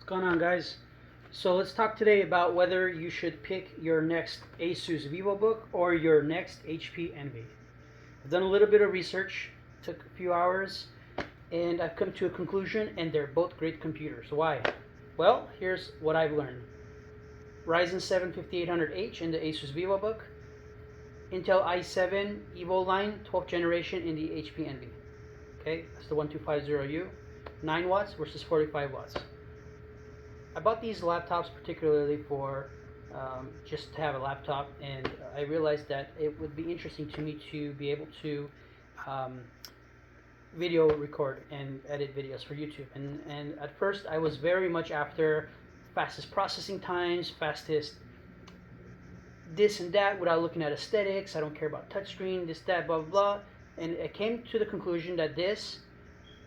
What's going on, guys? So let's talk today about whether you should pick your next Asus VivoBook or your next HP Envy. I've done a little bit of research, took a few hours, and I've come to a conclusion, and they're both great computers. Why? Well, here's what I've learned. Ryzen 7 5800H in the Asus VivoBook, Intel i7 Evo line 12th generation in the HP Envy. Okay, that's the 1250U, 9 watts versus 45 watts. I bought these laptops particularly for just to have a laptop, and I realized that it would be interesting to me to be able to video record and edit videos for YouTube. And at first I was very much after fastest processing times, fastest this and that without looking at aesthetics. I don't care about touchscreen, this, that, blah, blah, blah. And I came to the conclusion that this,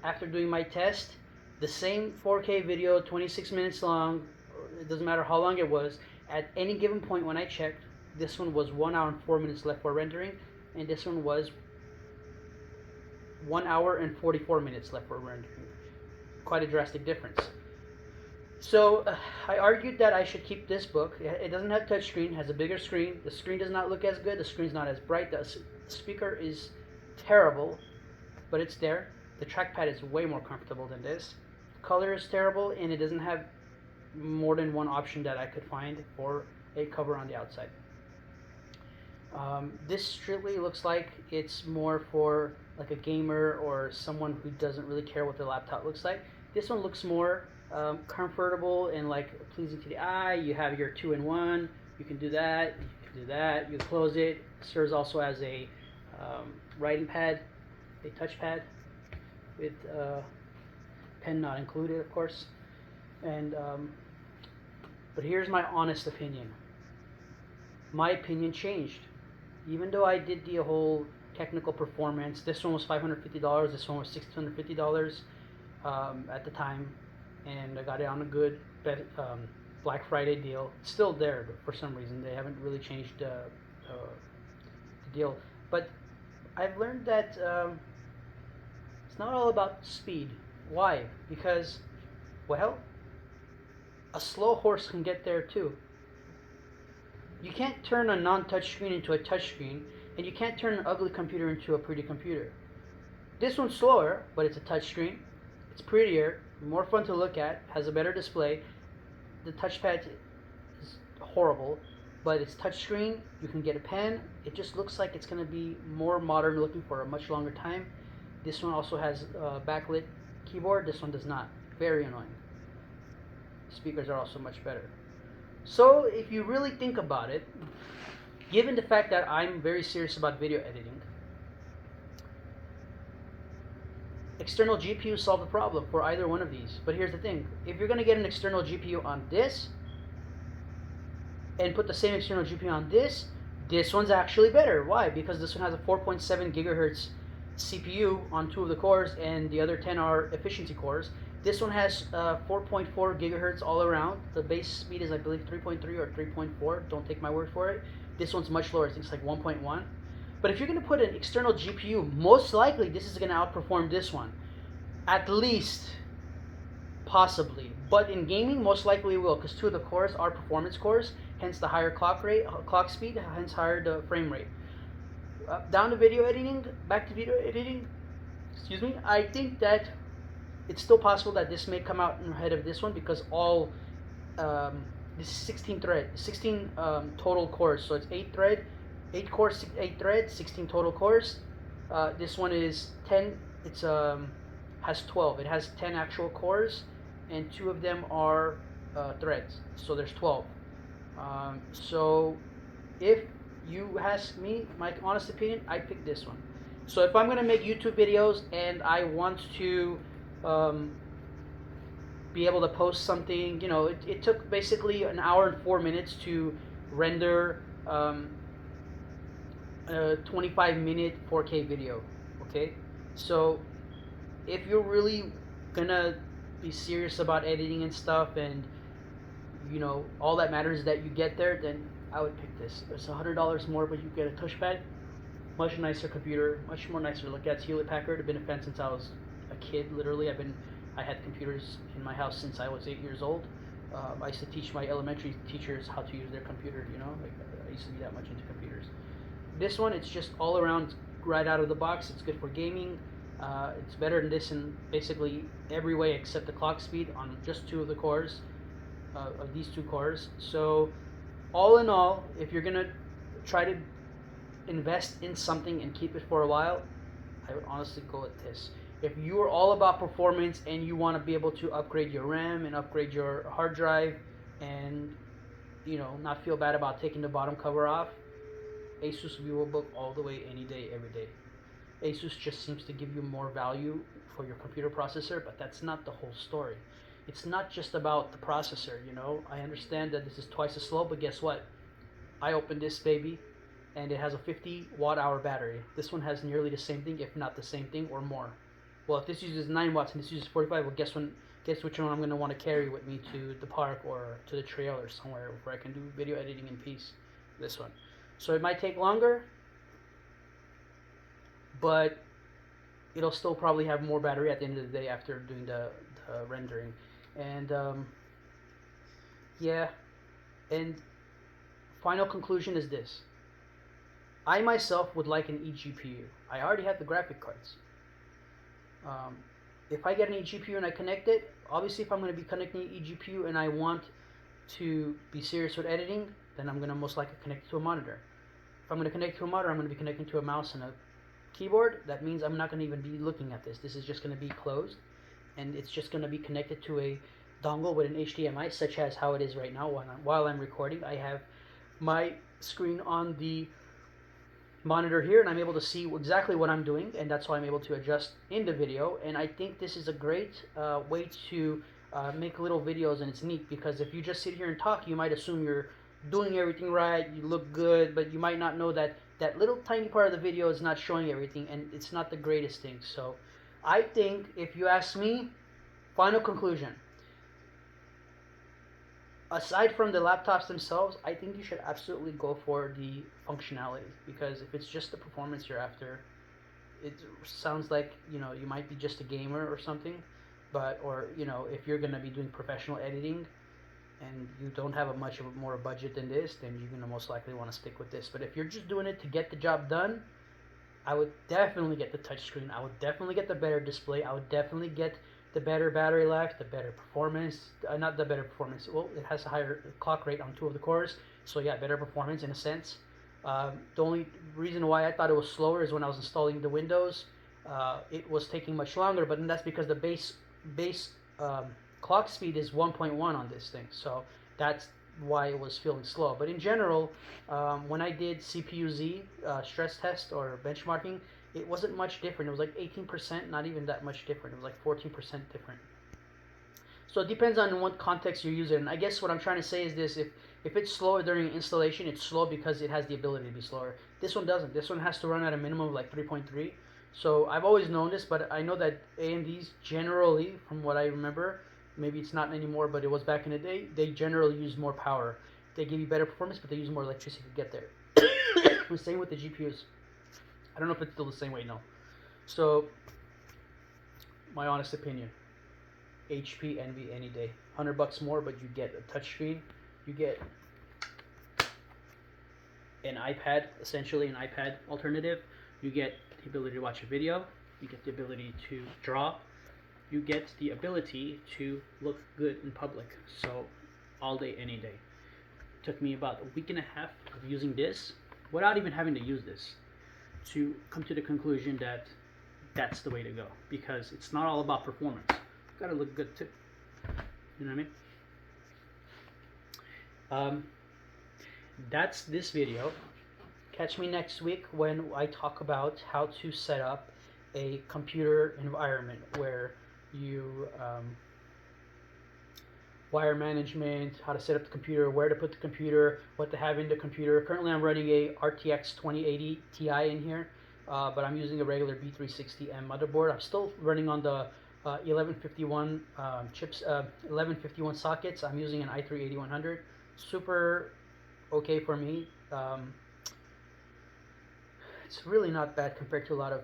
after doing my test, the same 4K video, 26 minutes long, it doesn't matter how long it was, at any given point when I checked, this one was 1 hour and 4 minutes left for rendering, and this one was 1 hour and 44 minutes left for rendering. Quite a drastic difference. So I argued that I should keep this book. It doesn't have touchscreen, has a bigger screen. The screen does not look as good, the screen's not as bright, the speaker is terrible, but it's there. The trackpad is way more comfortable than this. Color is terrible, and it doesn't have more than one option that I could find for a cover on the outside. This strictly looks like it's more for like a gamer or someone who doesn't really care what the laptop looks like. This one looks more comfortable and like pleasing to the eye. You have your 2-in-1. You can do that. You can do that. You close it. It serves also as a writing pad, a touchpad with pen not included, of course. And but here's my honest opinion. My opinion changed. Even though I did the whole technical performance, this one was $550, this one was $650 at the time, and I got it on a good Black Friday deal. It's still there, but for some reason they haven't really changed the deal. But I've learned that it's not all about speed. Why? Because, well, a slow horse can get there too. You can't turn a non-touch screen into a touch screen, and you can't turn an ugly computer into a pretty computer. This one's slower, but it's a touch screen. It's prettier, more fun to look at, has a better display. The touchpad is horrible, but it's touch screen. You can get a pen. It just looks like it's going to be more modern looking for a much longer time. This one also has a backlit keyboard. This one does not. Very annoying. Speakers are also much better. So if you really think about it, given the fact that I'm very serious about video editing, external GPU solve the problem for either one of these. But here's the thing. If you're going to get an external GPU on this and put the same external GPU on this one's actually better. Why? Because this one has a 4.7 gigahertz CPU on 2 of the cores, and the other 10 are efficiency cores. This one has 4.4 gigahertz all around. The base speed is, I believe, 3.3 or 3.4. Don't take my word for it. This one's much lower. I think it's like 1.1. But if you're going to put an external GPU, most likely this is going to outperform this one. At least, possibly. But in gaming, most likely it will, because 2 of the cores are performance cores, hence the higher clock speed, hence higher the frame rate. Down to video editing, back to video editing, excuse me, I think that it's still possible that this may come out ahead of this one, because all, this is 16 total cores, so it's 8 cores, 8 threads, 16 total cores. This one is 10, it's has 12, it has 10 actual cores, and 2 of them are threads, so there's 12. So if you ask me, my honest opinion, I pick this one. So if I'm going to make YouTube videos and I want to be able to post something, you know, it took basically 1 hour and 4 minutes to render a 25-minute 4K video. Okay, so if you're really gonna be serious about editing and stuff, and you know all that matters is that you get there, then I would pick this. It's $100 more, but you get a touchpad, much nicer computer, much more nicer to look at. It's Hewlett Packard. I've been a fan since I was a kid. Literally, I've been I had computers in my house since I was 8 years old. I used to teach my elementary teachers how to use their computer. Like I used to be that much into computers. This one, it's just all around right out of the box. It's good for gaming. It's better than this in basically every way except the clock speed on just two of the cores, of these two cores. So, all in all, if you're gonna try to invest in something and keep it for a while, I would honestly go with this. If you are all about performance and you want to be able to upgrade your RAM and upgrade your hard drive and not feel bad about taking the bottom cover off, Asus VivoBook all the way, any day, every day. Asus just seems to give you more value for your computer processor, but that's not the whole story. It's not just about the processor. I understand that this is twice as slow, but guess what? I opened this baby and it has a 50 watt hour battery. This one has nearly the same thing, if not the same thing or more. Well, if this uses 9 watts and this uses 45, well, guess which one I'm going to want to carry with me to the park or to the trail or somewhere where I can do video editing in peace? This one. So it might take longer, but it'll still probably have more battery at the end of the day after doing the rendering. And yeah, and final conclusion is this. I myself would like an eGPU. I already have the graphic cards. If I get an eGPU and I connect it, obviously if I'm going to be connecting an eGPU and I want to be serious with editing, then I'm going to most likely connect it to a monitor. If I'm going to connect to a monitor, I'm going to be connecting to a mouse and a keyboard. That means I'm not going to even be looking at this. This is just going to be closed, and it's just going to be connected to a dongle with an HDMI, such as how it is right now while I'm recording. I have my screen on the monitor here, and I'm able to see exactly what I'm doing, and that's why I'm able to adjust in the video. And I think this is a great way to make little videos, and it's neat because if you just sit here and talk, you might assume you're doing everything right, you look good, but you might not know that that little tiny part of the video is not showing everything, and it's not the greatest thing. So I think, if you ask me, final conclusion, aside from the laptops themselves, I think you should absolutely go for the functionality, because if it's just the performance you're after, it sounds like you might be just a gamer or something, or if you're gonna be doing professional editing and you don't have a much of a more budget than this, then you're gonna most likely want to stick with this. But if you're just doing it to get the job done, I would definitely get the touchscreen. I would definitely get the better display. I would definitely get the better battery life, the better performance. Not the better performance. Well, it has a higher clock rate on two of the cores, so yeah, better performance in a sense. The only reason why I thought it was slower is when I was installing the Windows. It was taking much longer, but that's because the base clock speed is 1.1 on this thing, so that's why it was feeling slow. But in general, when I did CPU-Z stress test or benchmarking, it wasn't much different. It was like 18%, not even that much different. It was like 14% different. So it depends on what context you're using. And I guess what I'm trying to say is this: if it's slower during installation, it's slow because it has the ability to be slower. This one doesn't. This one has to run at a minimum of like 3.3. So I've always known this, but I know that AMDs generally, from what I remember, maybe it's not anymore, but it was back in the day, they generally use more power. They give you better performance, but they use more electricity to get there. Same with the GPUs. I don't know if it's still the same way, no. So, my honest opinion, HP Envy any day. $100 more, but you get a touchscreen. You get an iPad, essentially an iPad alternative. You get the ability to watch a video. You get the ability to draw. You get the ability to look good in public. So, all day, any day. It took me about a week and a half of using this without even having to use this to come to the conclusion that that's the way to go, because it's not all about performance. You've got to look good too. You know what I mean? That's this video. Catch me next week when I talk about how to set up a computer environment where you wire management, how to set up the computer, where to put the computer, what to have in the computer. Currently I'm running a RTX 2080 Ti in here, but I'm using a regular B360M motherboard. I'm still running on the 1151 chips, 1151 sockets. I'm using an i3-8100. Super okay for me. It's really not bad compared to a lot of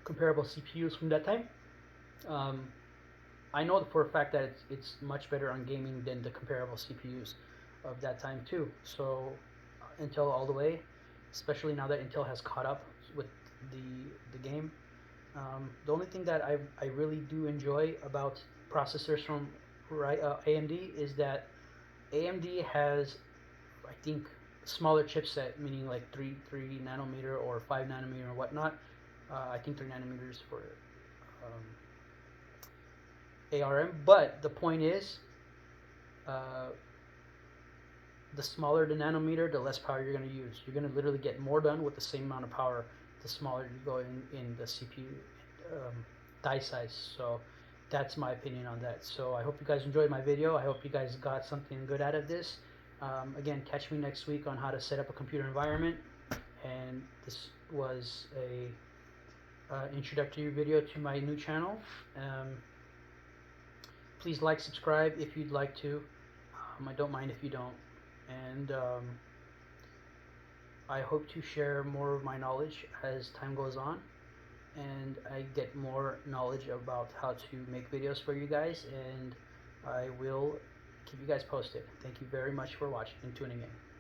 comparable CPUs from that time. I know for a fact that it's much better on gaming than the comparable CPUs of that time too. So Intel all the way, especially now that Intel has caught up with the game. The only thing that I really do enjoy about processors from AMD is that AMD has, I think, smaller chipset, meaning like three nanometer or 5 nanometer or whatnot. I think 3 nanometers for um, ARM. But the point is, uh, the smaller the nanometer, the less power you're going to use. You're going to literally get more done with the same amount of power the smaller you go in the CPU die size. So that's my opinion on that. So I hope you guys enjoyed my video. I hope you guys got something good out of this. Again, catch me next week on how to set up a computer environment. And this was a introductory video to my new channel. Please like, subscribe if you'd like to. I don't mind if you don't. And I hope to share more of my knowledge as time goes on, and I get more knowledge about how to make videos for you guys, and I will keep you guys posted. Thank you very much for watching and tuning in.